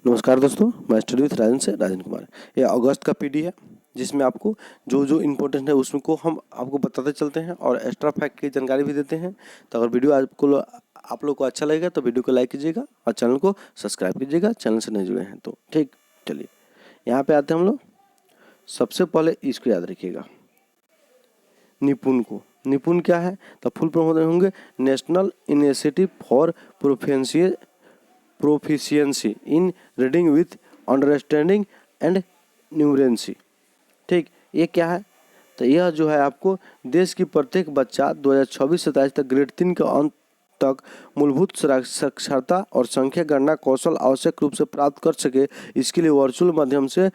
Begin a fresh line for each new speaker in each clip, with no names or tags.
नमस्कार दोस्तों, मैं स्टडी विथ राजन से राजन कुमार। ये अगस्त का पीडी है जिसमें आपको जो जो इम्पोर्टेंट है उसमें को हम आपको बताते चलते हैं और एक्स्ट्रा फैक्ट की जानकारी भी देते हैं। तो अगर वीडियो आप लोग को अच्छा लगेगा तो वीडियो को लाइक कीजिएगा और चैनल को सब्सक्राइब कीजिएगा, चैनल से नहीं जुड़े हैं तो। ठीक, चलिए यहाँ पे आते हैं हम लोग। सबसे पहले इसको याद रखिएगा, निपुण को। निपुण क्या है तो फुल फॉर्म होंगे national initiative for proficiency in reading with understanding and numeracy. ठीक, ये क्या है तो यह जो है आपको देश की प्रत्येक बच्चा 2026-27 तक ग्रेड 3 के अंत तक मूलभूत साक्षरता और संख्या गणना कौशल आवश्यक रूप से प्राप्त कर सके, इसके लिए वर्चुअल माध्यम से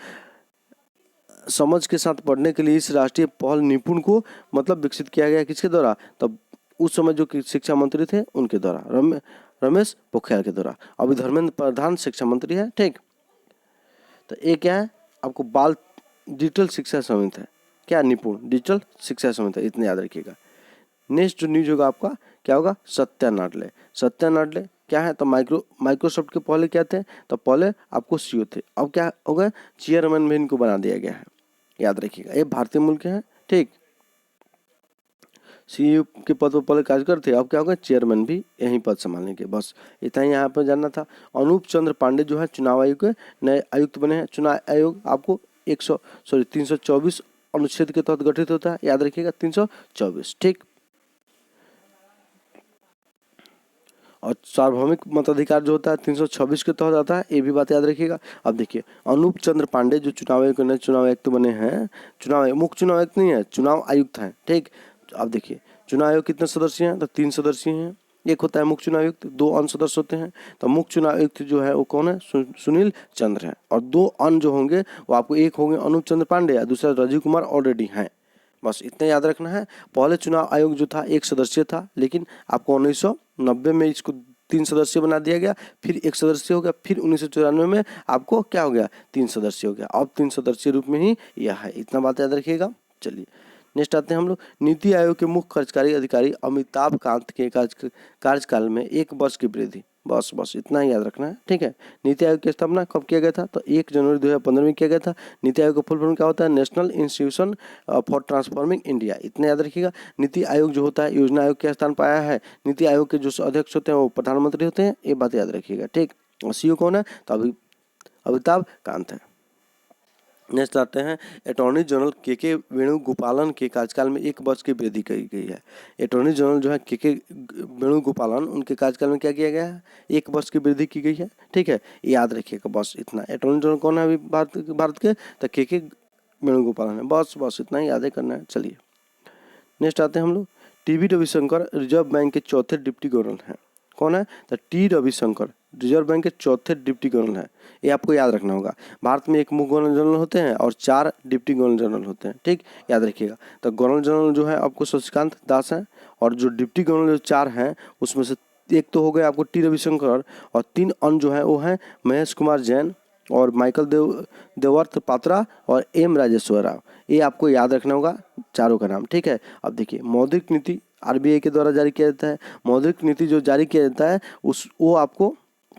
समझ के साथ पढ़ने के लिए इस राष्ट्रीय पहल निपुण को मतलब विकसित किया गया। किसके द्वारा? तब उस समय जो शिक्षा मंत्री थे उनके द्वारा, रमेश पोखरियाल के द्वारा। अभी धर्मेंद्र प्रधान शिक्षा मंत्री है। ठीक, तो ये क्या है आपको बाल डिजिटल शिक्षा समिति है। क्या? निपुण डिजिटल शिक्षा समिति है, इतने याद रखिएगा। नेक्स्ट जो न्यूज होगा आपका क्या होगा? सत्या नाडले। सत्या नाडले क्या है तो माइक्रोसॉफ्ट के पहले क्या थे तो पहले आपको सीईओ थे, अब क्या हो गए? चेयरमैन भी इनको बना दिया गया है, याद रखिएगा। ये भारतीय मूल के हैं। ठीक, सीईओ के पद पर पहले कार्य करते, अब क्या होगा? चेयरमैन भी यही पद संभालने के। बस इतना ही यहाँ पर जानना था। अनूप चंद्र पांडे जो है चुनाव आयोग के नए आयुक्त बने हैं। चुनाव आयोग आपको 324 अनुच्छेद के तहत गठित होता है, याद रखिएगा 324। ठीक, और सार्वभौमिक मताधिकार जो होता है 326 के तहत आता है, ये भी बात याद रखिएगा। अब देखिए अनूप चंद्र पांडे जो चुनाव आयोग के नए चुनाव आयुक्त बने हैं, मुख्य चुनाव आयुक्त नहीं है, चुनाव आयुक्त हैं। ठीक, अब देखिए चुनाव आयोग कितने सदस्य हैं तो 3 सदस्य हैं। एक होता है मुख्य चुनाव आयुक्त, 2 अन्य सदस्य होते हैं। तो मुख्य चुनाव आयुक्त जो है वो कौन है? सुनील चंद्र है। और 2 अन्य जो होंगे वो आपको, एक होंगे अनूप चंद्र पांडे, दूसरा राजीव कुमार ऑलरेडी हैं। बस इतना याद रखना है। पहले चुनाव आयोग जो था 1 सदस्य था, लेकिन आपको 1990 में इसको 3 सदस्य बना दिया गया, फिर 1 सदस्य हो गया, फिर 1994 में आपको क्या हो गया? 3 सदस्य हो गया। अब 3 सदस्य रूप में ही यह है, इतना बात याद रखिएगा। चलिए नेक्स्ट आते हैं हम लोग। नीति आयोग के मुख्य कार्यकारी अधिकारी अमिताभ कांत के कार्यकाल में 1 वर्ष की वृद्धि। बस इतना ही याद रखना है। ठीक है, नीति आयोग की स्थापना कब किया गया था तो 1 जनवरी 2015 में किया गया था। नीति आयोग का फुल फॉर्म क्या होता है? National institution for transforming India. इतना याद रखिएगा। नीति आयोग जो होता है योजना आयोग के स्थान पाया है। नीति आयोग के जो अध्यक्ष होते हैं वो प्रधानमंत्री होते हैं, ये बात याद रखिएगा। ठीक, और सीईओ कौन है तो अमिताभ कांत है। नेक्स्ट आते हैं अटॉर्नी जनरल के वेणुगोपालन के कार्यकाल में 1 वर्ष की वृद्धि की गई है। अटॉर्नी जनरल जो है के वेणुगोपालन, उनके कार्यकाल में क्या किया गया है? 1 वर्ष की वृद्धि की गई है। ठीक है, याद रखिएगा बस इतना। अटॉर्नी जनरल कौन है अभी भारत के तो के वेणुगोपालन है। बस इतना ही याद करना है। चलिए नेक्स्ट आते हैं हम लोग। टी रविशंकर रिजर्व बैंक के चौथे डिप्टी गवर्नर हैं। कौन है तो टी रविशंकर रिजर्व बैंक के चौथे डिप्टी गवर्नर हैं। ये आपको याद रखना होगा। भारत में 1 मुख्य गवर्नर जनरल होते हैं और 4 डिप्टी गवर्नर जनरल होते हैं। ठीक, याद रखिएगा। तो गवर्नर जनरल जो है आपको शशिकांत दास हैं, और जो डिप्टी गवर्नर जो 4 हैं उसमें से एक तो हो गए आपको टी रविशंकर, और 3 अन्य जो है वो हैं महेश कुमार जैन और माइकल देवर्त पात्रा और एम राजेश्वर राव। ये आपको याद रखना होगा चारों का नाम। ठीक है, अब देखिए मौद्रिक नीति आरबीआई के द्वारा जारी किया जाता है। मौद्रिक नीति जो जारी किया जाता है वो आपको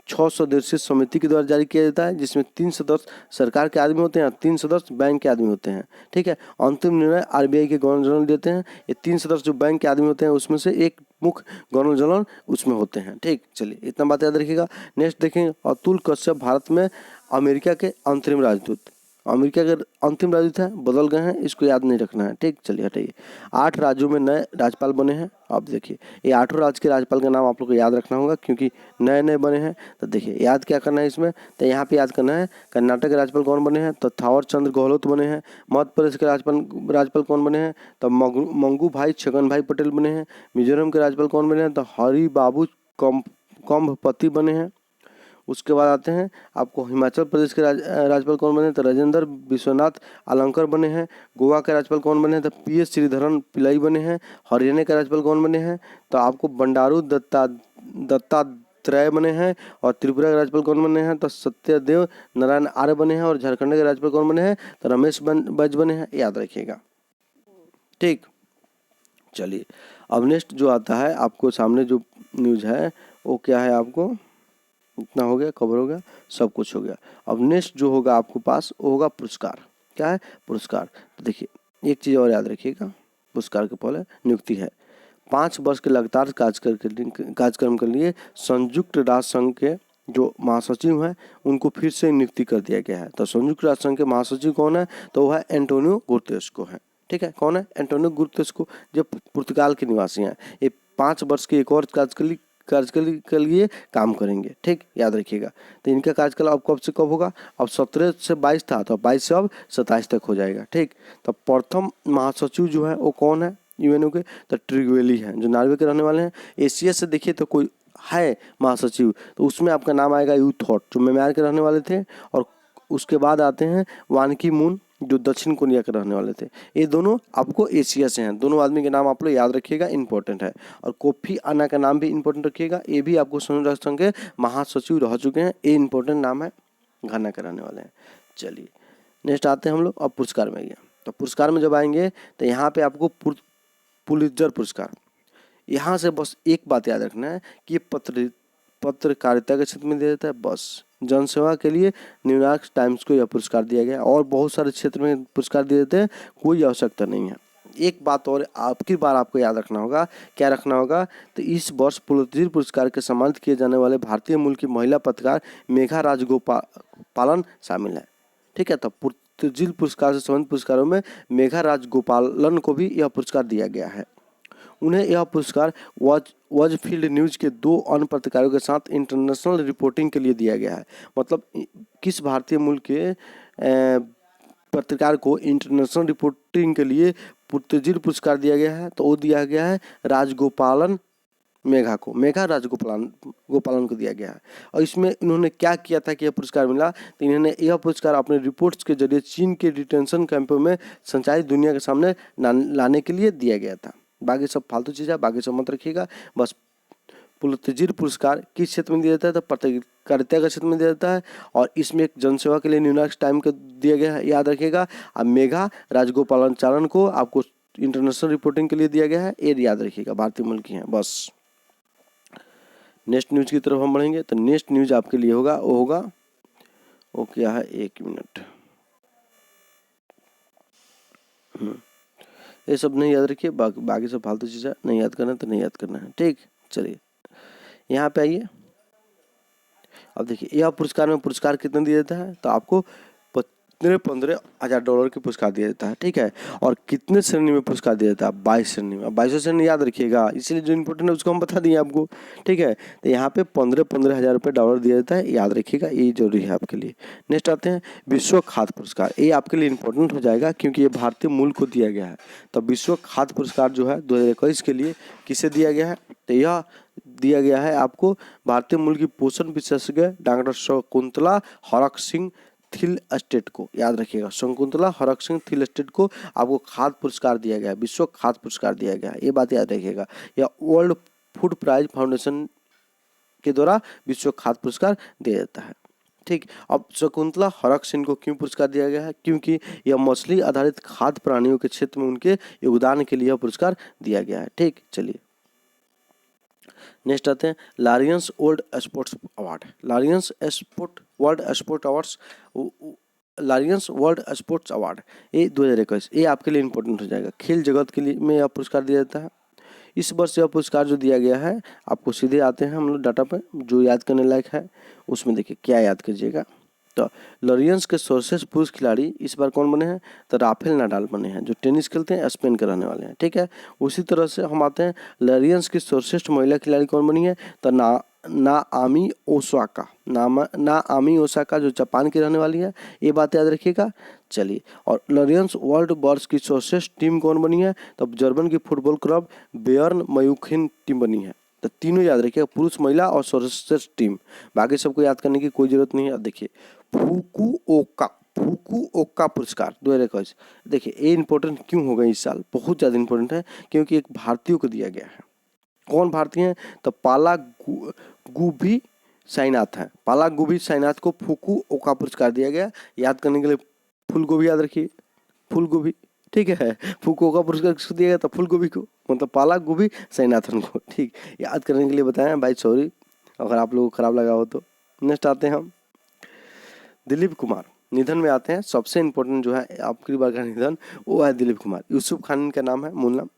6 सदस्यीय समिति के द्वारा जारी किया जाता है, जिसमें 3 सदस्य सरकार के आदमी होते हैं, 3 सदस्य बैंक के आदमी होते हैं। ठीक है, अंतिम निर्णय आरबीआई के गवर्नर जनरल देते हैं। ये 3 सदस्य जो बैंक के आदमी होते हैं उसमें से एक मुख्य गवर्नर जनरल उसमें होते हैं। ठीक, चलिए इतना बात याद रखिएगा। नेक्स्ट देखेंगे अतुल कश्यप भारत में अमेरिका के अंतरिम राजदूत। अमेरिका के अंतिम राजदूत हैं, बदल गए हैं, इसको याद नहीं रखना है। ठीक, चलिए हटाइए। 8 राज्यों में नए राज्यपाल बने हैं। अब देखिए ये 8 राज्य के राज्यपाल का नाम आप लोग को याद रखना होगा, क्योंकि नए नए बने हैं। तो देखिए याद क्या करना है इसमें तो यहाँ पे याद करना है कर्नाटक के राज्यपाल कौन बने हैं तो थावर चंद्र गहलोत बने हैं। मध्य प्रदेश के राज्यपाल कौन बने हैं तो मंगू भाई छगन भाई पटेल बने हैं। मिजोरम के राज्यपाल कौन बने हैं तो हरि बाबू कम्भपति बने हैं। उसके बाद आते हैं आपको हिमाचल प्रदेश के राज्यपाल कौन बने तो राजेंद्र विश्वनाथ अलंकर बने हैं। गोवा के राज्यपाल कौन बने हैं तो पीएस श्रीधरन पिल्लाई बने हैं। हरियाणा के राज्यपाल कौन बने हैं तो आपको बंडारू दत्तात्रेय बने हैं। और त्रिपुरा के राज्यपाल कौन बने हैं तो सत्यदेव नारायण आर्य बने हैं। और झारखंड के राज्यपाल कौन बने हैं तो रमेश बैस बने हैं, याद रखिएगा। ठीक, चलिए अब नेक्स्ट जो आता है आपको सामने जो न्यूज़ है वो क्या है आपको इतना हो गया, कवर हो गया, सब कुछ हो गया। अब नेक्स्ट जो होगा आपको पास वो होगा पुरस्कार। क्या है? पुरस्कार। तो देखिए एक चीज़ और याद रखिएगा, पुरस्कार के पहले नियुक्ति है। 5 वर्ष के लगातार कार्यक्रम के लिए संयुक्त राष्ट्र संघ के जो महासचिव हैं उनको फिर से नियुक्ति कर दिया गया है। तो संयुक्त राष्ट्र संघ के महासचिव कौन है? तो वह है एंटोनियो गुतेरेस है। ठीक है, कौन है? एंटोनियो गुतेरेस, जो पुर्तगाल के निवासी हैं। ये 5 वर्ष के एक और कार्यकाल के लिए काम करेंगे। ठीक, याद रखिएगा। तो इनका कार्यकाल अब कब से कब होगा? अब 17 से 22 था, तो 22 से अब 27 तक हो जाएगा। ठीक, तो प्रथम महासचिव जो है वो कौन है यूएनओ के? तो ट्रिगवेली हैं, जो नॉर्वे के रहने वाले हैं। एशिया से देखिए तो कोई है महासचिव, तो उसमें आपका नाम आएगा यू थॉट, जो म्यांमार के रहने वाले थे। और उसके बाद आते हैं वान की मून, जो दक्षिण कोरिया के रहने वाले थे। ये दोनों आपको एशिया से हैं। दोनों आदमी के नाम आप लोग याद रखिएगा, इंपॉर्टेंट है। और कोफी अन्ना का नाम भी इंपॉर्टेंट रखिएगा, ये भी आपको संयुक्त राष्ट्र संघ के महासचिव रह चुके हैं। ये इंपॉर्टेंट नाम है, घाना के रहने वाले हैं। चलिए नेक्स्ट आते हैं हम लोग। अब पुरस्कार में गया, तो पुरस्कार में जब आएंगे तो यहाँ पे आपको पुलित्जर पुरस्कार, यहाँ से बस एक बात याद रखना है कि ये पत्रकारिता के क्षेत्र में दिया जाता है। बस जनसेवा के लिए न्यूयॉर्क टाइम्स को यह पुरस्कार दिया गया, और बहुत सारे क्षेत्र में पुरस्कार दिए जाते हैं, कोई आवश्यकता नहीं है। एक बात और आपकी बार आपको याद रखना होगा, क्या रखना होगा? तो इस वर्ष पुलित्जर पुरस्कार के सम्मानित किए जाने वाले भारतीय मूल की महिला पत्रकार मेघा राजगोपालन शामिल है। ठीक है, तो पुलित्जर पुरस्कार से संबंधित पुरस्कारों में मेघा राजगोपालन को भी यह पुरस्कार दिया गया है। उन्हें यह पुरस्कार वॉजफील्ड न्यूज के 2 अन्य पत्रकारों के साथ इंटरनेशनल रिपोर्टिंग के लिए दिया गया है। मतलब किस भारतीय मूल के पत्रकार को इंटरनेशनल रिपोर्टिंग के लिए पुलित्जर पुरस्कार दिया गया है? तो वो दिया गया है राजगोपालन मेघा राजगोपालन को दिया गया है। और इसमें इन्होंने क्या किया था कि यह पुरस्कार मिला? तो इन्होंने यह पुरस्कार अपने रिपोर्ट्स के जरिए चीन के डिटेंशन कैंपों में संचालित दुनिया के सामने लाने के लिए दिया गया था। बाकी सब फालतू चीज़ है, बाकी सब मत रखिएगा। बस पुलित्जर पुरस्कार किस क्षेत्र में दिया जाता है? तो पत्रकारिता के क्षेत्र में दिया जाता है, और इसमें एक जनसेवा के लिए न्यूयॉर्क टाइम को दिया गया है, याद रखिएगा। अब मेघा राजगोपालाचारण को आपको इंटरनेशनल रिपोर्टिंग के लिए दिया गया है, ये याद रखिएगा, भारतीय मूल की हैं। बस नेक्स्ट न्यूज की तरफ हम बढ़ेंगे। तो नेक्स्ट न्यूज आपके लिए होगा वो क्या है, 1 मिनट, ये सब नहीं याद रखिए, बाकी सब फालतू चीज़ है, नहीं याद करना तो नहीं याद करना है। ठीक, चलिए यहाँ पे आइए। अब देखिए यह पुरस्कार में पुरस्कार कितना दिया जाता है? तो आपको 15,000 डॉलर की पुरस्कार दिया जाता है। ठीक है, और कितने श्रेणी में पुरस्कार दिया जाता है? 22 श्रेणी में। 22 श्रेणी याद रखिएगा, इसलिए जो इम्पोर्टेंट है उसको हम बता दिए आपको। ठीक है, तो यहाँ पे 15,000 रुपये डॉलर दिया जाता है, याद रखिएगा, ये जरूरी है आपके लिए। नेक्स्ट आते हैं विश्व खाद्य पुरस्कार। ये आपके लिए इंपॉर्टेंट हो जाएगा क्योंकि ये भारतीय मूल को दिया गया है। तो विश्व खाद्य पुरस्कार जो है 2021 के लिए किसे दिया गया है? तो यह दिया गया है आपको भारतीय मूल की पोषण विशेषज्ञ doctor Shakuntala Harak Singh Thiel estate को, याद रखिएगा, शकुंतला हरक सिंह थिल एस्टेट को आपको खाद्य पुरस्कार दिया गया है, विश्व खाद्य पुरस्कार दिया गया है, ये बात याद रखिएगा। या वर्ल्ड फूड प्राइज फाउंडेशन के द्वारा विश्व खाद्य पुरस्कार दिया जाता है। ठीक, अब शकुंतला हरक सिंह को क्यों पुरस्कार दिया गया है? क्योंकि यह मछली आधारित खाद्य प्राणियों के क्षेत्र में उनके योगदान के लिए पुरस्कार दिया गया है। ठीक, चलिए नेक्स्ट आते हैं Laureus world sports award. Laureus world sports award ये 2021, ये आपके लिए इंपॉर्टेंट हो जाएगा। खेल जगत के लिए में यह पुरस्कार दिया जाता है। इस वर्ष यह पुरस्कार जो दिया गया है आपको सीधे आते हैं हम लोग डाटा पे, जो याद करने लायक है उसमें देखिए क्या याद कीजिएगा। तो लॉरियंस के सर्वश्रेष्ठ पुरुष खिलाड़ी इस बार कौन बने हैं? तो राफेल नाडाल बने हैं, जो टेनिस खेलते हैं, स्पेन के रहने वाले हैं। ठीक है, उसी तरह से हम आते हैं लॉरियंस की सर्वश्रेष्ठ महिला खिलाड़ी कौन बनी है? तो नाओमी ओसाका जो जापान की रहने वाली है, ये बात याद रखिएगा। चलिए, और लॉरियंस वर्ल्ड बॉर्स की सर्वश्रेष्ठ टीम कौन बनी है? तो जर्मन की football club Bayern Munich team बनी है। तो तीनों याद रखिएगा, पुरुष महिला और सर्वश्रेष्ठ टीम, बाकी सबको याद करने की कोई जरूरत नहीं है। देखिए फुकुओका पुरस्कार 2021, देखिए ये इंपॉर्टेंट क्यों होगा इस साल? बहुत ज़्यादा इंपॉर्टेंट है क्योंकि एक भारतीयों को दिया गया है। कौन भारतीय हैं? तो पालागुभी साईनाथ हैं। पालागुभी साईनाथ को फुकुओका पुरस्कार दिया गया। याद करने के लिए फूलगोभी याद रखिए, फूलगोभी। ठीक है, फुकुओका पुरस्कार किसको दिया गया? तो फूलगोभी को, मतलब पालागुभी साईनाथन को। ठीक, याद करने के लिए बताया भाई, सॉरी अगर आप लोगों को खराब लगा हो तो। नेक्स्ट आते हैं हम दिलीप कुमार, निधन में आते हैं। सबसे इम्पोर्टेंट जो है आखिरी बार का निधन वो है दिलीप कुमार। यूसुफ खान इनका नाम है, मूल नाम।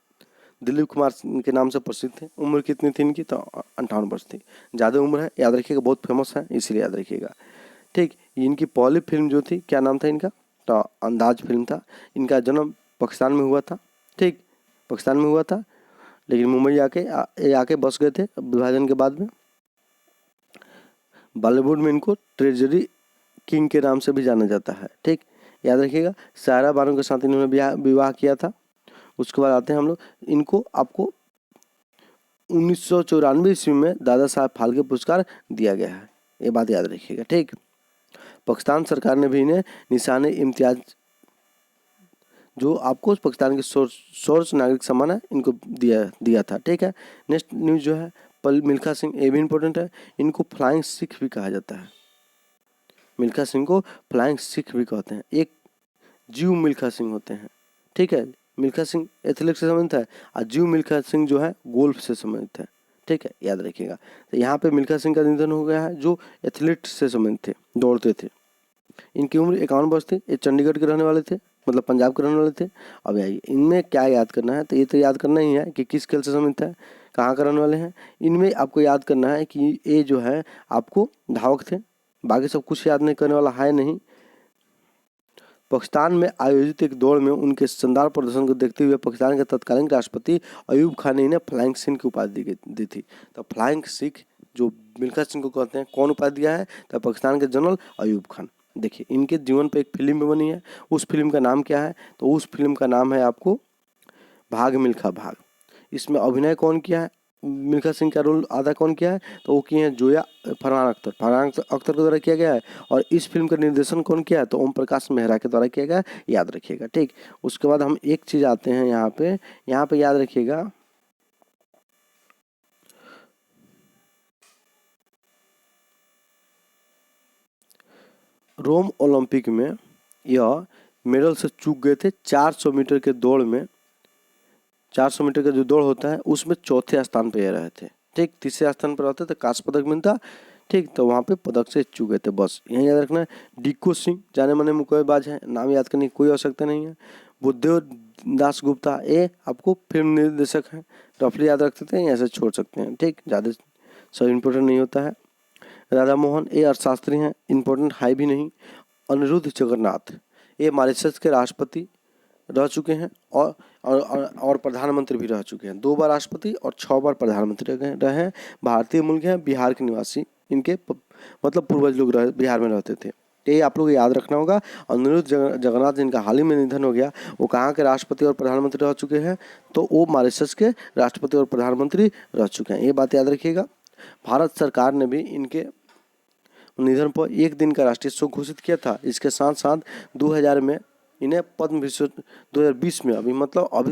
दिलीप कुमार के नाम से प्रसिद्ध थे। उम्र कितनी थी इनकी? तो 58 वर्ष थी। ज़्यादा उम्र है, याद रखिएगा, बहुत फेमस है इसीलिए याद रखिएगा। ठीक, इनकी पहली फिल्म जो थी, क्या नाम था इनका? तो अंदाज फिल्म था। इनका जन्म पाकिस्तान में हुआ था। ठीक, पाकिस्तान में हुआ था, लेकिन मुंबई आके बस गए थे विभाजन के बाद में। बॉलीवुड में इनको ट्रेजरी किंग के नाम से भी जाना जाता है। ठीक, याद रखिएगा। सायरा बानो के साथ इन्होंने विवाह किया था। उसके बाद आते हैं हम लोग, इनको आपको 1994 ईस्वी में दादा साहब फाल्के पुरस्कार दिया गया है, ये बात याद रखिएगा। ठीक, पाकिस्तान सरकार ने भी इन्हें निशान इम्तियाज, जो आपको पाकिस्तान के सोर्स नागरिक सम्मान है, इनको दिया था। ठीक है, नेक्स्ट न्यूज़ जो है मिल्खा सिंह, ये भी इम्पोर्टेंट है। इनको फ्लाइंग सिख भी कहा जाता है। मिल्खा सिंह को फ्लाइंग सिख भी कहते हैं। एक जीव मिल्खा सिंह होते हैं। ठीक है, मिल्खा सिंह एथलेटिक से संबंधित है और जीव मिल्खा सिंह जो है गोल्फ से संबंधित है। ठीक है, याद रखिएगा। तो यहाँ पे मिल्खा सिंह का निधन हो गया है, जो एथलीट से संबंधित थे, दौड़ते थे। इनकी उम्र 51 वर्ष थी। ये चंडीगढ़ के रहने वाले थे, मतलब पंजाब के रहने वाले थे। अब आइए, इनमें क्या याद करना है? तो ये तो याद करना ही है कि किस खेल से संबंधित है, कहाँ के रहने वाले हैं। इनमें आपको याद करना है कि ये जो है आपको धावक थे, बाकी सब कुछ याद नहीं करने वाला है नहीं। पाकिस्तान में आयोजित एक दौड़ में उनके शानदार प्रदर्शन को देखते हुए पाकिस्तान के तत्कालीन राष्ट्रपति अयूब खान ने इन्हें फ्लाइंग सिख की उपाधि दी थी। तो फ्लाइंग सिख जो मिल्खा सिंह को कहते हैं, कौन उपाधि दिया है? तो पाकिस्तान के जनरल अयूब खान। देखिए, इनके जीवन पर एक फिल्म भी बनी है। उस फिल्म का नाम क्या है? तो उस फिल्म का नाम है आपको भाग मिल्खा भाग। इसमें अभिनय कौन किया है? मिल्खा सिंह का रोल आधा कौन किया है? तो वो किए हैं जोया फरहान अख्तर। फरहान अख्तर के द्वारा किया गया है। और इस फिल्म का निर्देशन कौन किया है? तो ओम प्रकाश मेहरा के द्वारा किया गया है, याद रखिएगा। ठीक, उसके बाद हम एक चीज़ आते हैं यहाँ पे याद रखिएगा, रोम ओलंपिक में यह मेडल से चूक गए थे 400 मीटर के दौड़ में। 400 मीटर का जो दौड़ होता है उसमें चौथे स्थान पे रहे थे। ठीक, तीसरे स्थान पर रहते तो कांस्य पदक मिलता। ठीक, तो वहाँ पे पदक से चूक गए थे। बस यही याद रखना है। डिक्को सिंह जाने माने मुक्केबाज हैं, नाम याद करने की कोई आवश्यकता नहीं है। बुद्धदेव दास गुप्ता, ये आपको फिल्म निर्देशक हैं, रफली याद रख सकते हैं, ऐसे छोड़ सकते हैं। ठीक, ज़्यादा सब इम्पोर्टेंट नहीं होता है। राधा मोहन, ये अर्थशास्त्री हैं, इम्पोर्टेंट है भी नहीं। अनिरुद्ध जगन्नाथ, ये मॉरिशस के राष्ट्रपति रह चुके हैं और प्रधानमंत्री भी रह चुके हैं। 2 बार राष्ट्रपति और 6 बार प्रधानमंत्री रहे हैं। भारतीय मूल के हैं, बिहार के निवासी इनके मतलब पूर्वज लोग बिहार में रहते थे। ये आप लोग याद रखना होगा। अनिरुद्ध जगन्नाथ जिनका हाल ही में निधन हो गया, वो कहाँ के राष्ट्रपति और प्रधानमंत्री रह चुके हैं? तो वो मॉरिशस के राष्ट्रपति और प्रधानमंत्री रह चुके हैं, ये बात याद रखिएगा। भारत सरकार ने भी इनके निधन पर एक दिन का राष्ट्रीय शोक घोषित किया था। इसके साथ साथ 2000 में इन्हें पद्म विभूषण, 2020 में अभी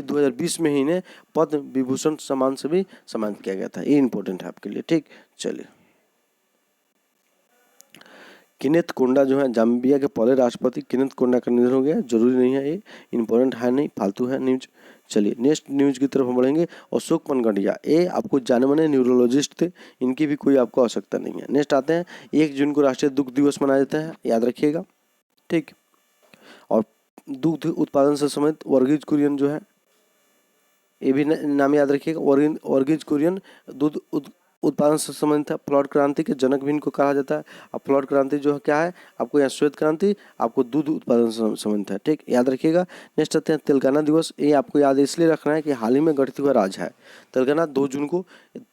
2020 में ही इन्हें पद्म विभूषण सम्मान से भी सम्मानित किया गया था। ये इंपॉर्टेंट है आपके लिए। ठीक, चलिए, किनेथ कोंडा जो है जाम्बिया के पहले राष्ट्रपति किनेथ कोंडा का निधन हो गया। जरूरी नहीं है, ये इंपॉर्टेंट है नहीं, फालतू है न्यूज। चलिए नेक्स्ट न्यूज की तरफ हम बढ़ेंगे। अशोक पनगड़िया, ये आपको जाने माने न्यूरोलॉजिस्ट थे, इनकी भी कोई आपको आवश्यकता नहीं है। नेक्स्ट आते हैं, 1 जून को राष्ट्रीय दुग्ध दिवस मनाया जाता है, याद रखिएगा। ठीक, और दुग्ध उत्पादन से संबंधित वर्गीज कुरियन जो है, ये भी नाम याद रखिएगा। वर्गीज कुरियन दूध उत्पादन से संबंधित है। फ्लड क्रांति के जनक भी इनको कहा जाता है। अब फ्लड क्रांति जो है क्या है आपको, यहाँ श्वेत क्रांति, आपको दूध उत्पादन से संबंधित है। ठीक, याद रखिएगा। नेक्स्ट आते हैं तेलंगाना दिवस। ये आपको याद इसलिए रखना है कि हाल ही में गठित हुआ राज्य है तेलंगाना। 2 जून को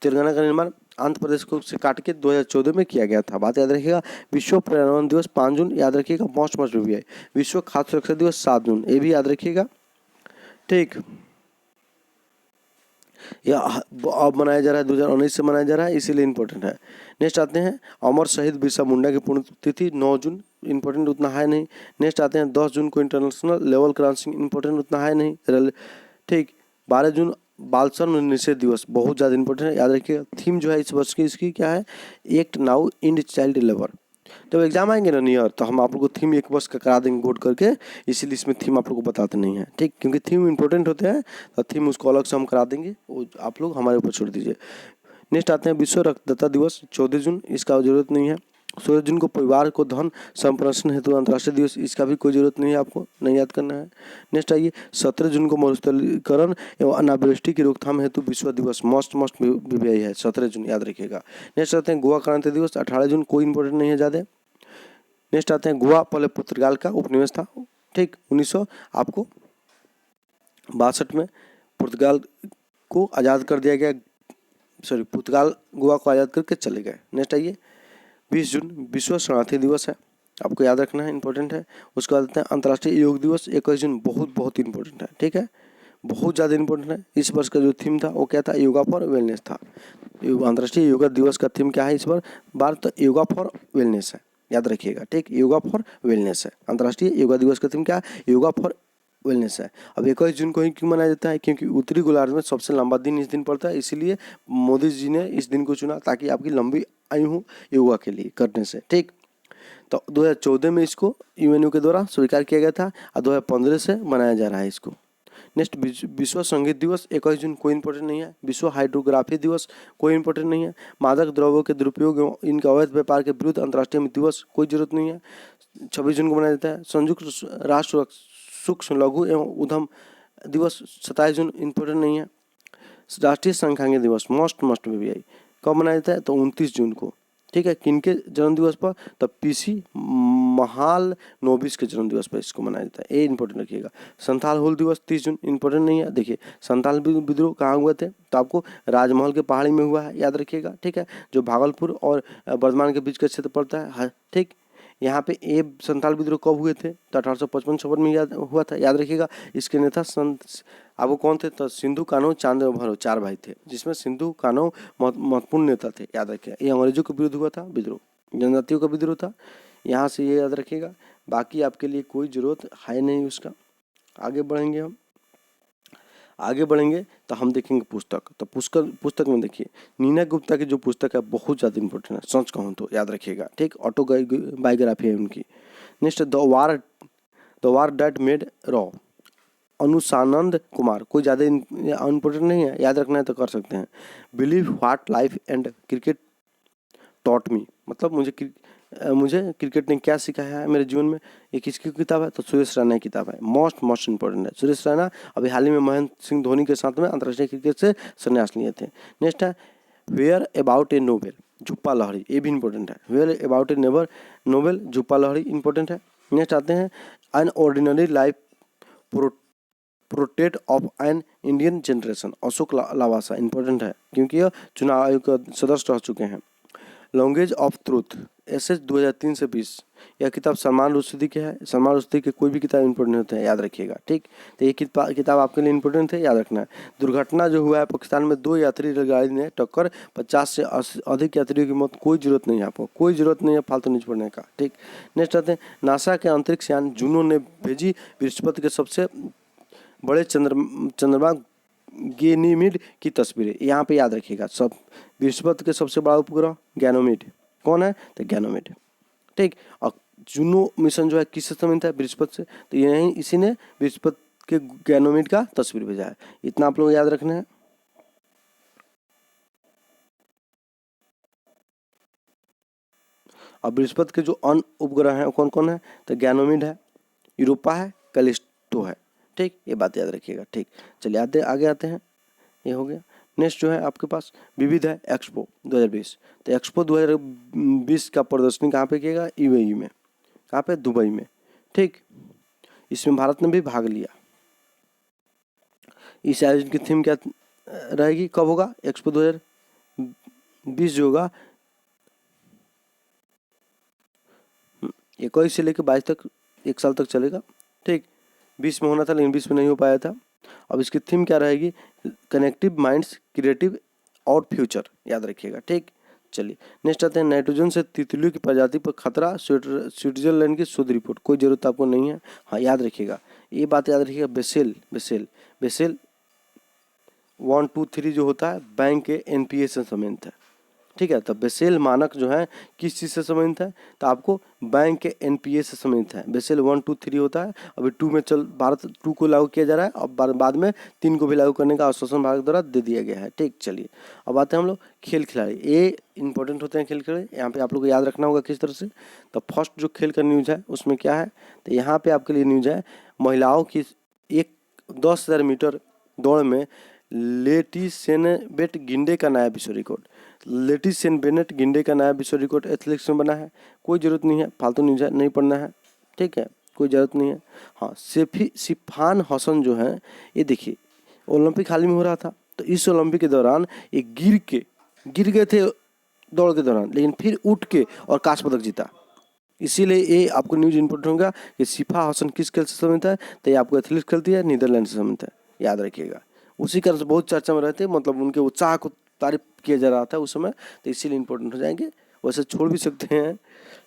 तेलंगाना का निर्माण आंध्र प्रदेश को से काट के 2014 में किया गया था, बात याद रखिएगा। विश्व पर्यावरण दिवस 5 जून, याद रखिएगा। मस्ट भी है। विश्व खाद्य सुरक्षा दिवस 7 जून, ये भी याद रखिएगा। ठीक, यह अब मनाया जा रहा है, 2019 से मनाया जा रहा है, इसीलिए इम्पोर्टेंट है। नेक्स्ट आते हैं, अमर शहीद बिरसा मुंडा की पुण्यतिथि 9 जून, इम्पोर्टेंट उतना है नहीं। नेक्स्ट आते हैं, 10 जून को इंटरनेशनल लेवल क्रॉसिंग, इम्पोर्टेंट उतना है नहीं। ठीक, 12 जून बाल श्रम निषेध दिवस, बहुत ज़्यादा इंपॉर्टेंट है, याद रखिएगा। थीम जो है इस वर्ष की इसकी क्या है, act now end child labour. जब एग्जाम आएंगे ना नियर, तो हम आप लोग को थीम एक वर्ष का करा देंगे गोड करके, इसीलिए इसमें थीम आप लोग को बताते नहीं है। ठीक, क्योंकि थीम इंपॉर्टेंट होते हैं, तो थीम उसको अलग से हम करा देंगे, वो आप लोग हमारे ऊपर छोड़ दीजिए। नेक्स्ट आते हैं, विश्व रक्तदाता दिवस 14 जून, इसका जरूरत नहीं है। 16 जून को परिवार को धन संप्रेषण हेतु अंतर्राष्ट्रीय दिवस, इसका भी कोई जरूरत नहीं है, आपको नहीं याद करना है। नेक्स्ट आइए 17 जून को मरुस्थलीकरण एवं अनावृष्टि की रोकथाम हेतु विश्व दिवस, मस्ट बीबीआई है 17 जून, याद रखिएगा। नेक्स्ट आते हैं गोवा क्रांति दिवस 18 जून, कोई इंपॉर्टेंट नहीं है ज़्यादा। नेक्स्ट आते हैं गोवा पहले पुर्तगाल का उपनिवेश था, ठीक, 1900 आपको 62 में पुर्तगाल को आज़ाद कर दिया गया, सॉरी पुर्तगाल गोवा को आज़ाद करके चले गए। नेक्स्ट आइए 20 जून विश्व शरणार्थी दिवस है, आपको याद रखना है, इंपॉर्टेंट है। उसके बाद आते हैं अंतर्राष्ट्रीय योग दिवस 21 जून, बहुत इंपॉर्टेंट है, ठीक है, बहुत ज़्यादा इंपॉर्टेंट है। इस वर्ष का जो थीम था वो क्या था, योगा फॉर वेलनेस था। अंतर्राष्ट्रीय योगा दिवस का थीम क्या है इस बार तो योगा फॉर वेलनेस है, याद रखिएगा, ठीक, योगा फॉर वेलनेस है। अंतर्राष्ट्रीय योगा दिवस का थीम क्या है, योगा फॉर वेलनेस है। अब 21 जून को ही क्यों मनाया जाता है, क्योंकि उत्तरी गोलार्ध में सबसे लंबा दिन इस दिन पड़ता है, इसीलिए मोदी जी ने इस दिन को चुना ताकि आपकी लंबी आयु हो योगा के लिए करने से, ठीक। तो 2014 में इसको यूएनओ के द्वारा स्वीकार किया गया था और 2015 से मनाया जा रहा है इसको। नेक्स्ट विश्व संगीत दिवस 21 जून, कोई इंपॉर्टेंट नहीं है। विश्व हाइड्रोग्राफी दिवस, कोई इंपॉर्टेंट नहीं है। मादक द्रव्यों के दुरुपयोग एवं इनके अवैध व्यापार के विरुद्ध अंतर्राष्ट्रीय दिवस, कोई जरूरत नहीं है, 26 जून को मनाया जाता है। संयुक्त राष्ट्र सूक्ष्म लघु एवं उद्यम दिवस 27 जून, इंपॉर्टेंट नहीं है। राष्ट्रीय सांख्यिकी दिवस मस्ट बीबीआई कब मनाया जाता है, तो 29 जून को, ठीक है। किनके जन्म दिवस पर, तो पीसी महालनोबिस के जन्म दिवस पर इसको मनाया जाता है, ये इंपॉर्टेंट रखिएगा। संथाल हुल दिवस 30 जून, इंपॉर्टेंट नहीं है। देखिए संथाल विद्रोह कहाँ हुए थे, तो आपको राजमहल के पहाड़ी में हुआ है, याद रखिएगा, ठीक है, जो भागलपुर और वर्धमान के बीच का क्षेत्र पड़ता है, ठीक। यहाँ पे ये संथाल विद्रोह कब हुए थे, तो 1855 में याद हुआ था, याद रखिएगा। इसके नेता आपको कौन थे, तो सिंधु कान्हू चांद भैरव, 4 भाई थे, जिसमें सिंधु कान्हू महत्वपूर्ण नेता थे, याद रखिएगा। ये अंग्रेजों के विरुद्ध हुआ था विद्रोह, जनजातियों का विद्रोह था, यहाँ से ये याद रखिएगा। बाकी आपके लिए कोई जरूरत है नहीं उसका। आगे बढ़ेंगे तो हम देखेंगे पुस्तक। तो पुस्तक में देखिए नीना गुप्ता की जो पुस्तक है बहुत ज़्यादा इंपॉर्टेंट है, सच कहूँ तो, याद रखिएगा, ठीक, ऑटोबायोग्राफी है उनकी। Next the war that made रॉ, अनुसानंद कुमार, कोई ज़्यादा इम्पोर्टेंट नहीं है, याद रखना है तो कर सकते हैं। Believe what life and cricket taught me, मतलब मुझे क्रिकेट ने क्या सिखाया है मेरे जीवन में, ये किसकी किताब है, तो सुरेश रैना की किताब है, मोस्ट इंपॉर्टेंट है। सुरेश रैना अभी हाल ही में महेंद्र सिंह धोनी के साथ में अंतर्राष्ट्रीय क्रिकेट से संन्यास लिए थे। नेक्स्ट है whereabouts a novel, Jhumpa Lahiri, ये भी इंपॉर्टेंट है। Whereabouts a novel, Jhumpa Lahiri, important है। नेक्स्ट आते हैं an ordinary life portrait of an Indian generation, Ashok Lavasa, important है क्योंकि यह चुनाव आयोग के सदस्य रह चुके हैं। लैंग्वेज ऑफ ट्रूथ, एसएच 2003 से 20, यह किताब सलमान रुश्दी की है। सलमान रुश्दी के कोई भी किताब इंपॉर्टेंट होते हैं, याद रखिएगा, ठीक। तो ये किताब आपके लिए इंपॉर्टेंट है, याद रखना है। दुर्घटना जो हुआ है पाकिस्तान में, 2 यात्री रेलगाड़ी ने टक्कर, 50 से अधिक यात्रियों की मौत, कोई जरूरत नहीं है, आपको कोई जरूरत नहीं है फालतू न्यूज पढ़ने का, ठीक। नेक्स्ट आते हैं नासा के अंतरिक्ष यान जूनो ने भेजी बृहस्पति के सबसे बड़े चंद्रमा गैनीमेड की तस्वीरें, यहाँ पे याद रखिएगा। सब बृहस्पति के सबसे बड़ा उपग्रह गैनोमेड, कौन है, तो गैनोमेड, ठीक। और जूनो मिशन जो है किससे संबंधित है, बृहस्पति से, तो यही इसी ने बृहस्पति के गैनोमेड का तस्वीर भेजा है। इतना आप लोग याद रखना है। और बृहस्पति के जो अन्य उपग्रह हैं वो कौन कौन है, तो गैनोमेड है, यूरोपा है, कैलिस्टो है, ठीक, ये बात याद रखिएगा, ठीक। चलिए आगे आते हैं, ये हो गया। नेक्स्ट जो है आपके पास विविध है एक्सपो 2020, तो एक्सपो 2020 का प्रदर्शनी कहाँ पे किएगा, यूएई में, कहाँ पे, दुबई में, ठीक। इसमें भारत ने भी भाग लिया। इस आयोजन की थीम क्या रहेगी, कब होगा, एक्सपो 2020 जो होगा 21 से लेकर 22 तक, 1 साल तक चलेगा, ठीक। 20 में होना था लेकिन 20 में नहीं हो पाया था। अब इसकी थीम क्या रहेगी, कनेक्टिव माइंड्स, क्रिएटिव और फ्यूचर, याद रखिएगा, ठीक। चलिए नेक्स्ट आते हैं नाइट्रोजन से तितलियों की प्रजाति पर खतरा, स्विट्जरलैंड की शोध रिपोर्ट, कोई जरूरत आपको नहीं है, हाँ याद रखिएगा, ये बात याद रखिएगा। बेसेल 1, 2, 3 जो होता है बैंक के एनपीए से संबंधित है, ठीक है। तो बेसेल मानक जो है किस चीज़ से संबंधित है, तो आपको बैंक के एनपीए से संबंधित है। बेसेल 1, 2, 3 होता है, अभी 2 में भारत 2 को लागू किया जा रहा है, और बाद में 3 को भी लागू करने का आश्वासन भारत द्वारा दे दिया गया है। ठीक, चलिए अब आते हैं हम लोग खेल खिलाड़ी। ये इंपॉर्टेंट होते हैं खेल खिलाड़ी, यहाँ पे आप लोग को याद रखना होगा किस तरह से। तो फर्स्ट जो खेल का न्यूज है उसमें क्या है, तो यहाँ पे आपके लिए न्यूज है महिलाओं की 10,000 मीटर दौड़ में लेटी सेनबेट गिंडे का नया विश्व रिकॉर्ड। लेटी सेनबेट गिंडे का नया विश्व रिकॉर्ड एथलेटिक्स में बना है। कोई ज़रूरत नहीं है, फालतू न्यूज है, नहीं पढ़ना है, ठीक है, कोई ज़रूरत नहीं है। हाँ, सिफान हसन जो है, ये देखिए ओलंपिक हाल ही में हो रहा था, तो इस ओलंपिक के दौरान ये गिर गए थे दौड़ के दौरान, लेकिन फिर उठ के और कांस्य पदक जीता। इसीलिए ये आपको न्यूज इंपॉर्टेंट होगा कि सिफा हसन किस खेल से संबंधित है, तो ये आपको एथलेटिक्स खेलती है, नीदरलैंड से संबंधित है, याद रखिएगा। उसी कारण से बहुत चर्चा में रहते हैं, मतलब उनके उत्साह को तारीफ किया जा रहा था उस समय, तो इसीलिए इंपॉर्टेंट हो जाएंगे। वैसे छोड़ भी सकते हैं।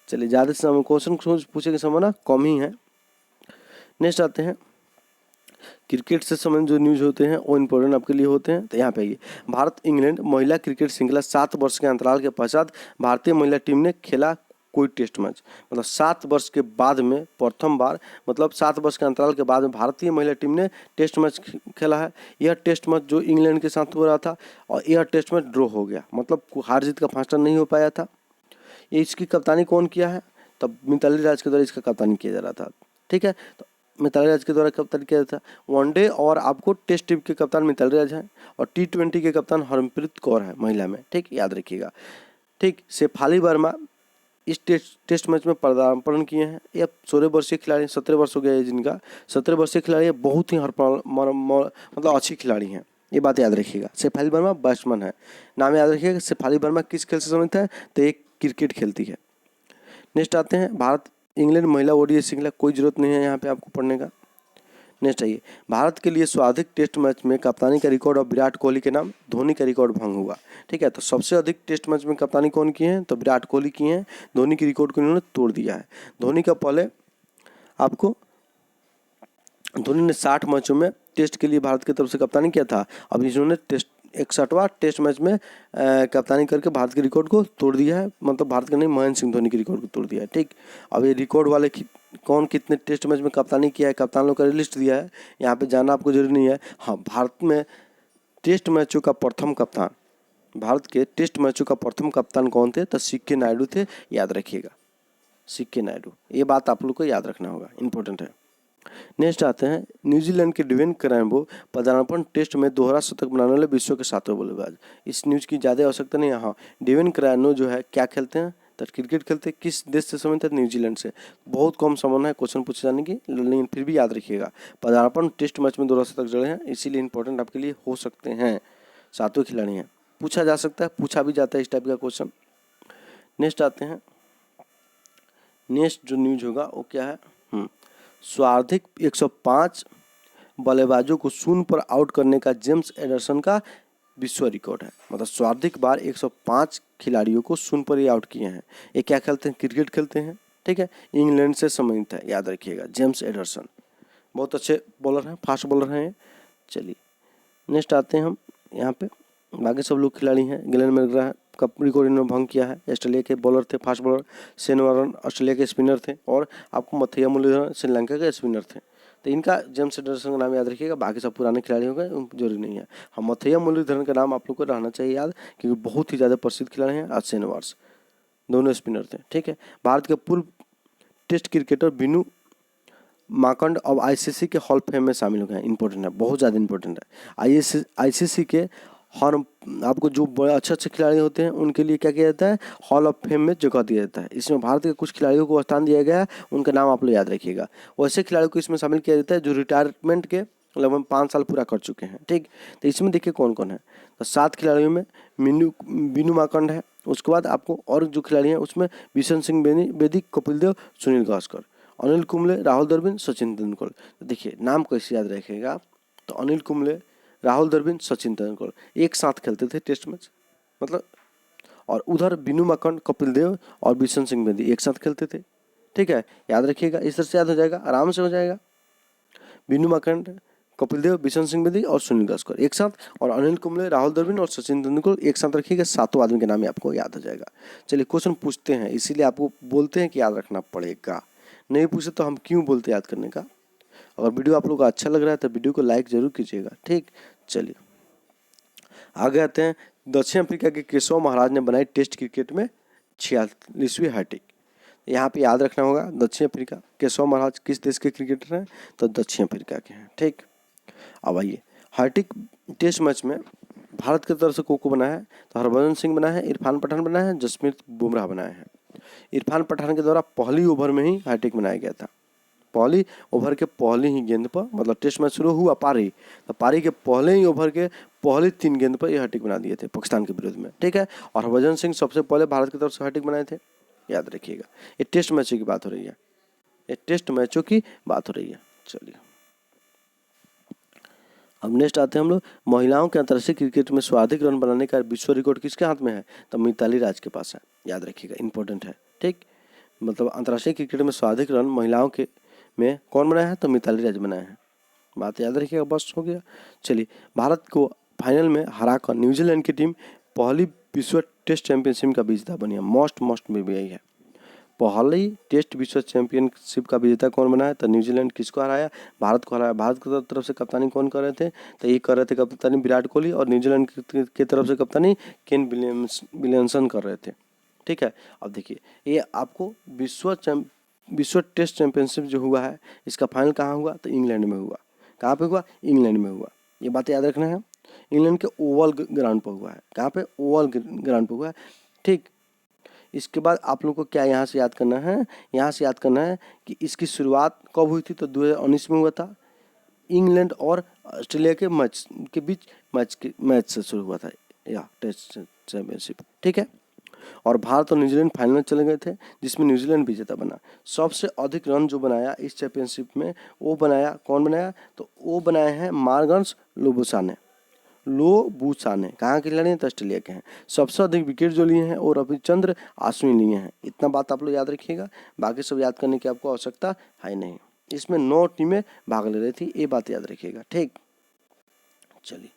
चलिए, ज़्यादा से ज़्यादा क्वेश्चन पूछे के संभावना कम ही है। नेक्स्ट आते हैं, क्रिकेट से संबंधित जो न्यूज होते हैं वो इंपॉर्टेंट आपके लिए होते हैं। तो यहाँ पे आइए, भारत इंग्लैंड महिला क्रिकेट श्रृंखला 7 वर्ष के अंतराल के पश्चात भारतीय महिला टीम ने खेला कोई टेस्ट मैच। मतलब 7 वर्ष के बाद में प्रथम बार, मतलब 7 वर्ष के अंतराल के बाद में भारतीय महिला टीम ने टेस्ट मैच खेला है। यह टेस्ट मैच जो इंग्लैंड के साथ हो रहा था, और यह टेस्ट मैच ड्रॉ हो गया, मतलब हार जीत का फैसला नहीं हो पाया था। ये इसकी कप्तानी कौन किया है, तब मिताली राज के द्वारा इसका कप्तानी किया जा रहा था। ठीक है, तो मिताली राज के द्वारा कप्तान किया था। वनडे और आपको टेस्ट टीम के कप्तान मिताली राज हैं, और T20 के कप्तान हरमनप्रीत कौर है महिला में। ठीक, याद रखिएगा। ठीक, शेफाली वर्मा इस टेस्ट मैच में पदार्पण किए हैं। ये 16 वर्षीय खिलाड़ी, 17 वर्ष हो गया है जिनका, 17 वर्षीय खिलाड़ी बहुत ही मतलब अच्छी खिलाड़ी हैं, ये बात याद रखिएगा। शेफाली वर्मा बैट्समैन है, नाम याद रखिएगा। शेफाली वर्मा किस खेल से संबंधित है, तो एक क्रिकेट खेलती है। नेक्स्ट आते हैं, भारत इंग्लैंड महिला ओडीआई श्रृंखला, कोई जरूरत नहीं है यहाँ पे आपको पढ़ने का। नेक्स्ट आइए, भारत के लिए सर्वाधिक टेस्ट मैच में कप्तानी का रिकॉर्ड अब विराट कोहली के नाम, धोनी का रिकॉर्ड भंग हुआ। ठीक है, तो सबसे अधिक टेस्ट मैच में कप्तानी कौन की है, तो विराट कोहली की है। धोनी की रिकॉर्ड को इन्होंने तोड़ दिया है। धोनी का पहले आपको, धोनी ने 60 मैचों में टेस्ट के लिए भारत की तरफ से कप्तानी किया था। अब इन्होंने 61वां टेस्ट मैच में कप्तानी करके भारत के रिकॉर्ड को तोड़ दिया है, मतलब भारत के नहीं, महेंद्र सिंह धोनी के रिकॉर्ड को तोड़ दिया है। ठीक, अब ये रिकॉर्ड वाले कौन कितने टेस्ट मैच में कप्तानी किया है, कप्तान लोग का लिस्ट दिया है, यहाँ पे जाना आपको जरूरी नहीं है। हाँ, भारत में टेस्ट मैचों का प्रथम कप्तान, भारत के टेस्ट मैचों का प्रथम कप्तान कौन थे, तो सीके नायडू थे, याद रखिएगा, सीके नायडू। ये बात आप लोग को याद रखना होगा, इंपॉर्टेंट है। नेक्स्ट आते हैं, न्यूजीलैंड के डेविन क्रैम्बो पदार्पण टेस्ट में दोहरा शतक बनाने वाले विश्व के 7वें बल्लेबाज। इस न्यूज की ज़्यादा आवश्यकता नहीं है। हाँ, डेविन क्रैम्बो जो है क्या खेलते हैं, तो क्रिकेट खेलते हैं। किस देश से संबंधित है, न्यूजीलैंड से। बहुत कम संभावना है क्वेश्चन पूछे जाने की, लेकिन फिर भी याद रखिएगा, पदार्पण टेस्ट मैच में दोहरा शतक जड़े हैं, इसीलिए इंपॉर्टेंट आपके लिए हो सकते हैं। 7वें खिलाड़ी हैं, पूछा जा सकता है, पूछा भी जाता है इस टाइप का क्वेश्चन। नेक्स्ट आते हैं, नेक्स्ट जो न्यूज होगा वो क्या है, सर्वाधिक 105 बल्लेबाजों को शून्य पर आउट करने का जेम्स एंडरसन का विश्व रिकॉर्ड है। मतलब सर्वाधिक बार 105 खिलाड़ियों को शून्य पर ही आउट किए हैं। ये क्या खेलते हैं, क्रिकेट खेलते हैं। ठीक है, इंग्लैंड से संबंधित है, याद रखिएगा, जेम्स एंडरसन बहुत अच्छे बॉलर हैं, फास्ट बॉलर हैं। चलिए नेक्स्ट आते हैं हम, यहाँ पे बाकी सब लोग खिलाड़ी हैं। ग्लेन मैकग्रा का रिकॉर्ड इन्होंने भंग किया है। ऑस्ट्रेलिया के बॉलर थे, fast bowler. Shane Warne Australia के स्पिनर थे, और आपको मथैया मुरलीधरन श्रीलंका के स्पिनर थे। तो इनका जेम्स एंडरसन का नाम याद रखिएगा, बाकी सब पुराने खिलाड़ी हो गए, जरूरी नहीं है। हाँ, मथैया मुरलीधरन का नाम आप लोग को रहना चाहिए याद, क्योंकि बहुत ही ज़्यादा प्रसिद्ध खिलाड़ी हैं। आज शेन वार्न दोनों स्पिनर थे। ठीक है, भारत के पूर्व टेस्ट क्रिकेटर बिनू माकंड अब आईसीसी के हॉल ऑफ फेम में शामिल हो गए हैं। इंपॉर्टेंट है, बहुत ज़्यादा इंपॉर्टेंट है। आईसीसी के हर आपको जो बड़े अच्छे खिलाड़ी होते हैं उनके लिए क्या किया जाता है, हॉल ऑफ फेम में जगह दिया जाता है। इसमें भारत के कुछ खिलाड़ियों को स्थान दिया गया है, उनका नाम आप लोग याद रखिएगा। वैसे खिलाड़ियों को इसमें शामिल किया जाता है जो रिटायरमेंट के लगभग 5 साल पूरा कर चुके हैं। ठीक, तो इसमें देखिए कौन कौन है, तो 7 खिलाड़ियों में बिनू माकंड है। उसके बाद आपको और जो खिलाड़ी हैं उसमें बिशन सिंह बेदी, कपिल देव, सुनील गावस्कर, अनिल कुंबले, राहुल द्रविड़, सचिन तेंदुलकर। तो देखिए नाम कैसे याद रखेगा, तो अनिल कुंबले, राहुल द्रविड़, सचिन तेंदुलकर एक साथ खेलते थे टेस्ट मैच, मतलब, और उधर बिनू माकंड, कपिल देव और बिशन सिंह बेदी एक साथ खेलते थे। ठीक है, याद रखिएगा, इस तरह से याद हो जाएगा, आराम से हो जाएगा। बिनू माकंड कपिल देव, बिशन सिंह बेदी और सुनील गावस्कर एक साथ, और अनिल कुंबले, राहुल द्रविड़ और सचिन तेंदुलकर एक साथ रखिएगा। 7 आदमी के नाम आपको याद हो जाएगा। चलिए क्वेश्चन पूछते हैं, इसीलिए आपको बोलते हैं कि याद रखना पड़ेगा, नहीं पूछे तो हम क्यों बोलते याद करने का। अगर वीडियो आप लोगों को अच्छा लग रहा है तो वीडियो को लाइक जरूर कीजिएगा, ठीक। चलिए आगे आते हैं। दक्षिण अफ्रीका के केशव महाराज ने बनाई टेस्ट क्रिकेट में 46वीं हैट्रिक। यहाँ पे याद रखना होगा दक्षिण अफ्रीका, केशव महाराज किस देश के क्रिकेटर हैं, तो दक्षिण अफ्रीका के हैं, ठीक। अब आइए, हैट्रिक टेस्ट मैच में भारत की तरफ से को बना है, तो हरभजन सिंह बना है, इरफान पठान बना है, जसप्रीत बुमराह बनाए हैं। इरफान पठान के द्वारा पहली ओवर में ही हैट्रिक बनाया गया था। पहली ओवर के पहली ही गेंद पर, मतलब टेस्ट मैच शुरू हुआ पारी, तो पारी के पहले ही ओवर के पहली 3 गेंद पर ये हैट्रिक बना दिए थे पाकिस्तान के विरुद्ध में, ठीक है। और हरभजन सिंह सबसे पहले भारत की तरफ से हैट्रिक बनाए थे, याद रखिएगा। ये टेस्ट मैचों की बात हो रही है, ये टेस्ट मैचों की बात हो रही है। चलिए अब नेक्स्ट आते हैं हम लोग, महिलाओं के अंतर्राष्ट्रीय क्रिकेट में सर्वाधिक रन बनाने का विश्व रिकॉर्ड किसके हाथ में है, तो मिताली राज के पास है, याद रखिएगा, इंपॉर्टेंट है, ठीक। मतलब अंतर्राष्ट्रीय क्रिकेट में सर्वाधिक रन महिलाओं के में कौन बनाया है, तो मिताली राज बनाए हैं, बात याद रखिएगा, बस हो गया। चलिए भारत को फाइनल में हराकर न्यूजीलैंड की टीम पहली विश्व टेस्ट चैंपियनशिप का विजेता बनी है। मोस्ट में भी यही है, पहली टेस्ट विश्व चैंपियनशिप का विजेता कौन बना है, तो न्यूजीलैंड किसको हराया, भारत को हराया। भारत की तरफ से कप्तानी कौन कर रहे थे, तो ये कर रहे थे कप्तानी विराट कोहली, और न्यूजीलैंड की तरफ से कप्तानी केन विलियमसन कर रहे थे, ठीक है। अब देखिए ये आपको विश्व टेस्ट चैंपियनशिप जो हुआ है, इसका फाइनल कहाँ हुआ, तो इंग्लैंड में हुआ। कहाँ पे हुआ, इंग्लैंड में हुआ, ये बात याद रखना है। इंग्लैंड के ओवल ग्राउंड पर हुआ है, कहाँ पे, ओवल ग्राउंड पर हुआ है, ठीक। इसके बाद आप लोग को क्या यहाँ से याद करना है, यहाँ से याद करना है कि इसकी शुरुआत कब हुई थी, तो 2019 में हुआ था। इंग्लैंड और ऑस्ट्रेलिया के मैच के बीच मैच से शुरू हुआ था या टेस्ट चैंपियनशिप, ठीक है। और भारत और न्यूजीलैंड फाइनल में चले गए थे, जिसमें न्यूजीलैंड विजेता बना। सबसे अधिक रन जो बनाया इस चैंपियनशिप में, वो बनाया, कौन बनाया, तो वो बनाए हैं मार्गन्स लोबुशाने, कहाँ के खिलाड़ी हैं, तो ऑस्ट्रेलिया के हैं। सबसे अधिक विकेट जो लिए हैं वो रविचंद्र अश्विन लिए हैं। इतना बात आप लोग याद रखिएगा, बाकी सब याद करने की आपको आवश्यकता है नहीं। इसमें 9 टीमें भाग ले रही थी, ये बात याद रखिएगा, ठीक। चलिए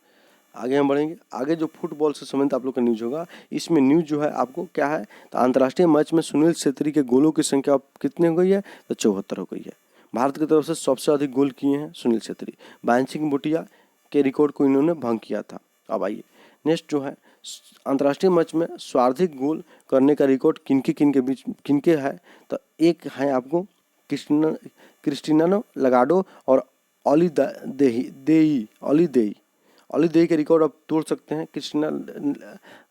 आगे हम बढ़ेंगे। आगे जो फुटबॉल से संबंधित आप लोग का न्यूज होगा, इसमें न्यूज जो है आपको क्या है, तो अंतर्राष्ट्रीय मैच में सुनील छेत्री के गोलों की संख्या कितनी हो गई है, तो 74 हो गई है। भारत की तरफ से सबसे अधिक गोल किए हैं सुनील छेत्री। बांसिंग भूटिया के रिकॉर्ड को इन्होंने भंग किया था। अब आइए नेक्स्ट जो है, अंतर्राष्ट्रीय मैच में सर्वाधिक गोल करने का रिकॉर्ड किनके है, तो एक है आपको क्रिस्टियानो रोनाल्डो और ओली देई के रिकॉर्ड आप तोड़ सकते हैं, क्रिस्टियानो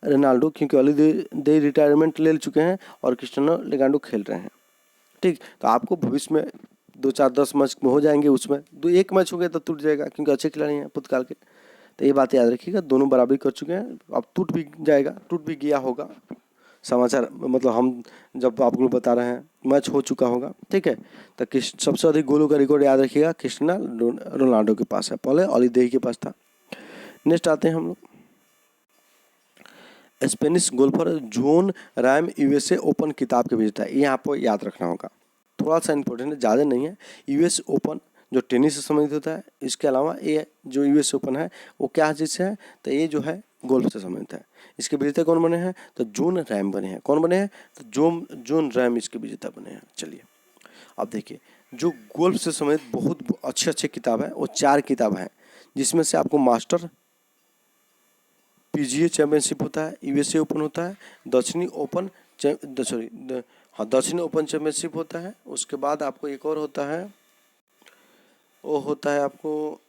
रोनाल्डो, क्योंकि ओली देई रिटायरमेंट ले चुके हैं और क्रिस्टियानो रोनाल्डो खेल रहे हैं, ठीक। तो आपको भविष्य में 2-4-10 मैच में हो जाएंगे, उसमें एक मैच हो गया तो टूट जाएगा, क्योंकि अच्छे खिलाड़ी हैं पुर्तगाल के। तो ये बात याद रखिएगा, दोनों बराबरी कर चुके हैं, अब टूट भी जाएगा, टूट भी गया होगा, समाचार मतलब हम जब आप लोग बता रहे हैं मैच हो चुका होगा, ठीक है। तो सबसे अधिक गोलों का रिकॉर्ड याद रखिएगा क्रिस्टियानो रोनाल्डो के पास है, पहले ओली देई के पास था। नेक्स्ट आते हैं हम लोग, Spanish golfer zone Ram USA open खिताब के विजेता है, ये आपको याद रखना होगा, थोड़ा सा इंपॉर्टेंट है, ज़्यादा नहीं है। यूएस ओपन जो टेनिस से संबंधित होता है, इसके अलावा ये जो यूएस ओपन है वो क्या चीज़ से है, तो ये जो है गोल्फ से संबंधित है। इसके विजेता कौन बने हैं, तो जोन रैम बने हैं। कौन बने हैं, तो जोन रैम इसके विजेता बने हैं। चलिए अब देखिए, जो गोल्फ से संबंधित बहुत अच्छे किताब है वो 4 किताब हैं, जिसमें से आपको मास्टर पीजीए चैंपियनशिप होता है, यूएसए ओपन होता है, दक्षिणी ओपन चैंपियनशिप होता है। उसके बाद आपको एक और होता है, वो होता है आपको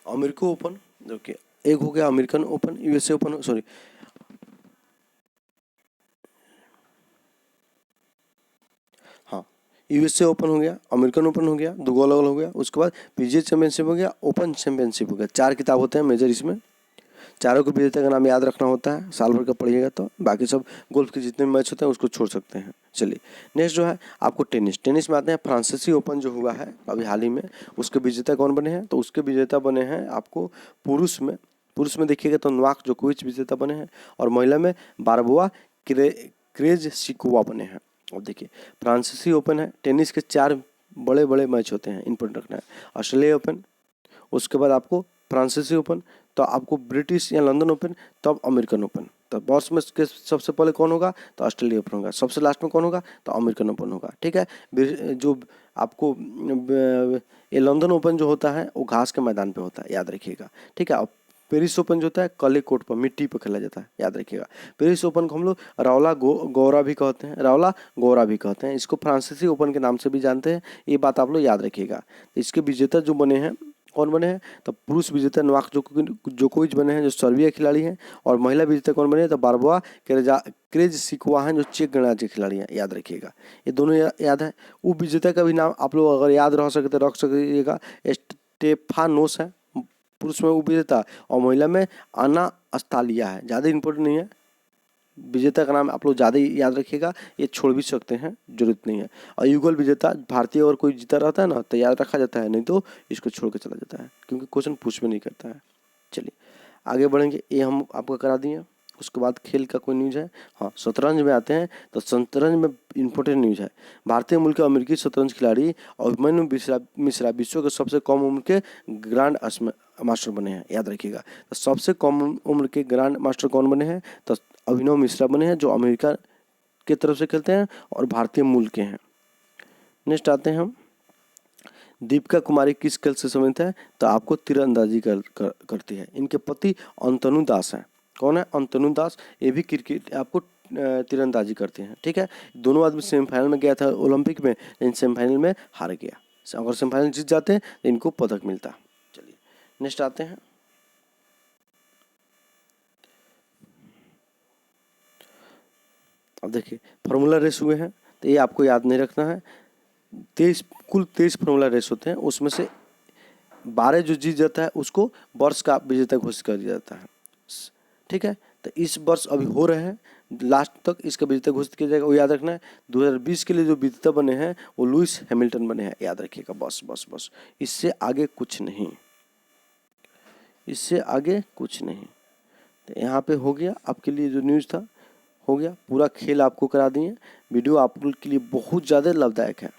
अमेरिका ओपन, ओके, एक हो गया American open, USA open, sorry हाँ, यूएसए ओपन हो गया, अमेरिकन ओपन हो गया, 2 अलग अलग हो गया। उसके बाद पीजीए चैंपियनशिप हो गया, ओपन चैंपियनशिप हो गया। 4 किताब होते हैं मेजर, इसमें चारों के विजेता का नाम याद रखना होता है, साल भर का पढ़िएगा तो। बाकी सब गोल्फ के जितने मैच होते हैं उसको छोड़ सकते हैं। चलिए नेक्स्ट जो है आपको टेनिस में आते हैं। फ्रांसीसी ओपन जो हुआ है अभी हाल ही में, उसके विजेता कौन बने हैं, तो उसके विजेता बने हैं आपको पुरुष में देखिएगा तो नोवाक जोकोविच विजेता बने हैं, और महिला में बारबोआ क्रेज़िकोवा बने हैं। अब देखिए फ्रांसीसी ओपन है, टेनिस के 4 बड़े बड़े मैच होते हैं, इम्पोर्टेंट रखना है। ऑस्ट्रेलिया ओपन, उसके बाद आपको फ्रांसीसी ओपन, तो आपको ब्रिटिश या लंदन ओपन, तब अमेरिकन ओपन। तो वर्ष में सबसे पहले कौन होगा, तो ऑस्ट्रेलिया ओपन होगा। सबसे लास्ट में कौन होगा, तो अमेरिकन ओपन होगा। ठीक है, जो आपको ये लंदन ओपन जो होता है वो घास के मैदान पे होता है, याद रखिएगा। ठीक है, और पेरिस ओपन जो होता है कले कोर्ट पर मिट्टी पर खेला जाता है, याद रखिएगा। पेरिस ओपन को हम लोग रौला गौरा भी कहते हैं, रौला गौरा भी कहते हैं। इसको फ्रांसीसी ओपन के नाम से भी जानते हैं, ये बात आप लोग याद रखिएगा। इसके विजेता जो बने हैं, कौन बने हैं, तो पुरुष विजेता नोवाक जोकोविच बने हैं जो सर्बिया खिलाड़ी हैं, और महिला विजेता कौन बने हैं, तो बारबोआ क्रेजसिकोवा हैं जो चेक गणराज्य के खिलाड़ी हैं, याद रखिएगा। ये दोनों याद है। उप विजेता का भी नाम आप लोग अगर याद रह सके तो रख सकिएगा, स्टेफानोस है पुरुष में उप विजेता, और महिला में आना अस्तालिया है। ज़्यादा इंपॉर्टेंट नहीं है, विजेता का नाम आप लोग ज़्यादा ही याद रखिएगा, ये छोड़ भी सकते हैं, जरूरत नहीं है। और युगल विजेता भारतीय अगर कोई जीता रहता है ना तो याद रखा जाता है, नहीं तो इसको छोड़ के चला जाता है, क्योंकि क्वेश्चन पूछ भी नहीं करता है। चलिए आगे बढ़ेंगे, ये हम आपको करा दिए। उसके बाद खेल का कोई न्यूज़ है, हाँ शतरंज में आते हैं। तो शतरंज में इंपॉर्टेंट न्यूज़ है, भारतीय मूल के अमेरिकी शतरंज खिलाड़ी अभिमन्यु मिश्रा विश्व के सबसे कम उम्र के ग्रांड मास्टर बने हैं, याद रखिएगा। तो सबसे कम उम्र के ग्रांड मास्टर कौन बने हैं, तो अभिनव मिश्रा बने हैं, जो अमेरिका की तरफ से खेलते हैं और भारतीय मूल के हैं। नेक्स्ट आते हैं हम, दीपिका कुमारी किस खेल से संबंधित है, तो आपको तीरंदाजी करती है। इनके पति अंतनु दास हैं। कौन है, अंतनु दास, ये भी क्रिकेट आपको तीरंदाजी करते हैं। ठीक है, दोनों आदमी सेमीफाइनल में गया था ओलंपिक में, लेकिन सेमीफाइनल में हार गया। अगर सेमीफाइनल जीत जाते हैं तो इनको पदक मिलता। चलिए नेक्स्ट आते हैं, अब देखिए फार्मूला रेस हुए हैं, तो ये आपको याद नहीं रखना है। 23 फार्मूला रेस होते हैं, उसमें से 12 जो जीत जाता है उसको वर्ष का विजेता घोषित कर दिया जाता है। ठीक है, तो इस वर्ष अभी हो रहे हैं, लास्ट तक इसका विजेता घोषित किया जाएगा, वो याद रखना है। 2020 के लिए जो विजेता बने हैं वो लुइस हैमिल्टन बने हैं, याद रखिएगा। बस बस बस, इससे आगे कुछ नहीं, इससे आगे कुछ नहीं। तो यहाँ पे हो गया आपके लिए जो न्यूज़ था, हो गया। पूरा खेल आपको करा दिए। वीडियो आप लोग के लिए बहुत ज़्यादा लाभदायक है,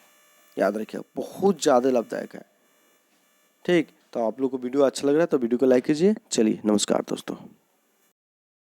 याद रखिए, बहुत ज़्यादा लाभदायक है। ठीक, तो आप लोग को वीडियो अच्छा लग रहा है तो वीडियो को लाइक कीजिए। चलिए नमस्कार दोस्तों।